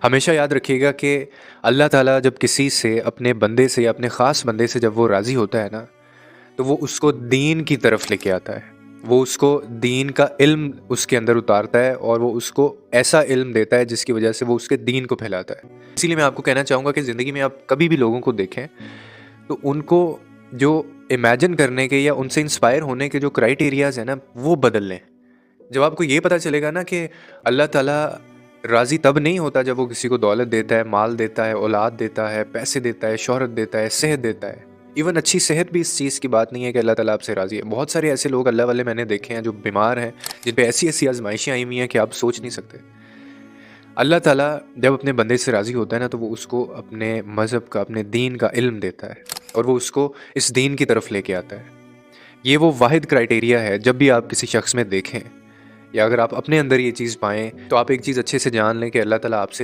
ہمیشہ یاد رکھیے گا کہ اللہ تعالیٰ جب کسی سے اپنے بندے سے یا اپنے خاص بندے سے جب وہ راضی ہوتا ہے نا، تو وہ اس کو دین کی طرف لے کے آتا ہے، وہ اس کو دین کا علم اس کے اندر اتارتا ہے، اور وہ اس کو ایسا علم دیتا ہے جس کی وجہ سے وہ اس کے دین کو پھیلاتا ہے۔ اسی لیے میں آپ کو کہنا چاہوں گا کہ زندگی میں آپ کبھی بھی لوگوں کو دیکھیں تو ان کو جو امیجن کرنے کے یا ان سے انسپائر ہونے کے جو کرائیٹیریاز ہیں نا، وہ بدل لیں۔ جب آپ کو یہ پتہ چلے گا نا کہ اللہ تعالیٰ راضی تب نہیں ہوتا جب وہ کسی کو دولت دیتا ہے، مال دیتا ہے، اولاد دیتا ہے، پیسے دیتا ہے، شہرت دیتا ہے، صحت دیتا ہے۔ ایون اچھی صحت بھی اس چیز کی بات نہیں ہے کہ اللہ تعالیٰ آپ سے راضی ہے۔ بہت سارے ایسے لوگ اللہ والے میں نے دیکھے ہیں جو بیمار ہیں، جن پہ ایسی ایسی آزمائشیں آئی ہوئی ہیں کہ آپ سوچ نہیں سکتے۔ اللہ تعالیٰ جب اپنے بندے سے راضی ہوتا ہے نا، تو وہ اس کو اپنے مذہب کا، اپنے دین کا علم دیتا ہے، اور وہ اس کو اس دین کی طرف لے کے آتا ہے۔ یہ وہ واحد کرائیٹیریا ہے، جب بھی آپ کسی شخص میں دیکھیں یا اگر آپ اپنے اندر یہ چیز پائیں تو آپ ایک چیز اچھے سے جان لیں کہ اللہ تعالیٰ آپ سے